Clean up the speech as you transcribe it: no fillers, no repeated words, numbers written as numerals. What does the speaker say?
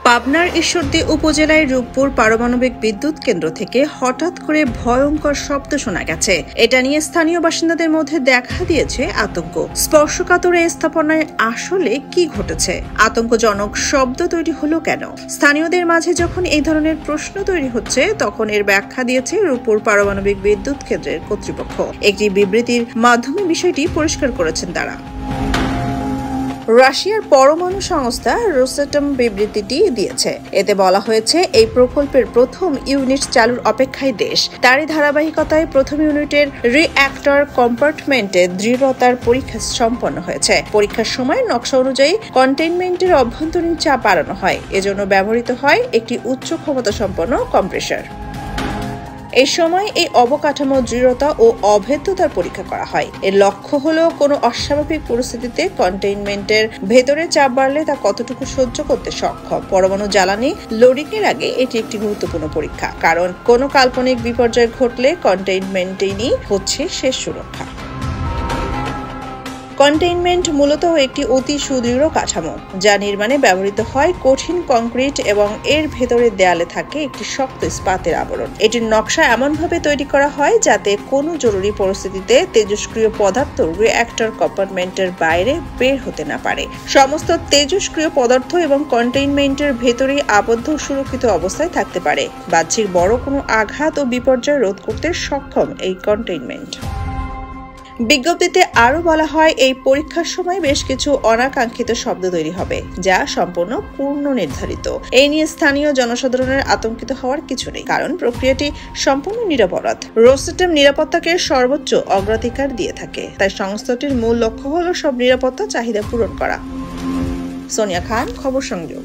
পাবনার ঈশ্বরদী উপজেলায় রূপপুর পারমাণবিক বিদ্যুৎ কেন্দ্র থেকে হঠাৎ করে ভয়ঙ্কর শব্দ শোনা গেছে। এটা নিয়ে স্থানীয় বাসিন্দাদের মধ্যে দেখা দিয়েছে আতঙ্ক। স্পর্শকাতর এই স্থাপনায় আসলে কি ঘটেছে? আতঙ্কজনক শব্দ তৈরি হলো কেন? স্থানীয়দের মাঝে যখন এই ধরনের প্রশ্ন তৈরি হচ্ছে, তখন এর ব্যাখ্যা দিয়েছে রূপপুর পারমাণবিক বিদ্যুৎ কেন্দ্রের কর্তৃপক্ষ। একটি বিবৃতির মাধ্যমে বিষয়টি পরিষ্কার করেছেন তারা। রাশিয়ার পরমাণু সংস্থা রোসাটম বিবৃতিটি দিয়েছে। এতে বলা হয়েছে, এই প্রকল্পের প্রথম ইউনিট চালুর অপেক্ষায় দেশ। তারই ধারাবাহিকতায় প্রথম ইউনিটের রিঅ্যাক্টর কম্পার্টমেন্টে দৃঢ়তার পরীক্ষা সম্পন্ন হয়েছে। পরীক্ষার সময় নকশা অনুযায়ী কন্টেইনমেন্টের অভ্যন্তরীণ চাপ বাড়ানো হয়। এজন্য ব্যবহৃত হয় একটি উচ্চ ক্ষমতা সম্পন্ন কম্প্রেসর। এই সময় এই অবকাঠামো দৃঢ়তা ও অভেদ্যতার পরীক্ষা করা হয়। এর লক্ষ্য হলো কোনো অস্বাভাবিক পরিস্থিতিতে কন্টেইনমেন্টের ভেতরে চাপ বাড়লে তা কতটুকু সহ্য করতে সক্ষম। পরমাণু জ্বালানি লোডিং এর আগে এটি একটি গুরুত্বপূর্ণ পরীক্ষা, কারণ কোনো কাল্পনিক বিপর্যয় ঘটলে কন্টেইনমেন্টেই হচ্ছে শেষ সুরক্ষা। কন্টেইনমেন্ট মূলত একটি অতি সুদৃঢ় কাঠামো, যা নির্মাণে ব্যবহৃত হয় কঠিন কংক্রিট এবং এর ভেতরে দেয়ালে থাকে একটি শক্ত ইস্পাতের আবরণ। এটির নকশা এমনভাবে তৈরি করা হয় যাতে কোনো জরুরি পরিস্থিতিতে তেজস্ক্রিয় পদার্থ রিঅ্যাক্টর কম্পার্টমেন্টের বাইরে বের হতে না পারে। সমস্ত তেজস্ক্রিয় পদার্থ এবং কন্টেইনমেন্টের ভেতরেই আবদ্ধ সুরক্ষিত অবস্থায় থাকতে পারে। বাহ্যিক বড় কোনো আঘাত ও বিপর্যয় রোধ করতে সক্ষম এই কন্টেইনমেন্ট। বিজ্ঞপ্তিতে আরও বলা হয়, এই পরীক্ষার সময় বেশ কিছু অনাকাঙ্ক্ষিত শব্দ তৈরি হবে, যা সম্পূর্ণ পূর্ণ নির্ধারিত। এই নিয়ে স্থানীয় জনসাধারণের আতঙ্কিত হওয়ার কিছু নেই, কারণ প্রক্রিয়াটি সম্পূর্ণ নিরাপরাধ। রোসাটম নিরাপত্তাকে সর্বোচ্চ অগ্রাধিকার দিয়ে থাকে, তাই সংস্থাটির মূল লক্ষ্য হল সব নিরাপত্তা চাহিদা পূরণ করা। সোনিয়া খান, খবর সংযোগ।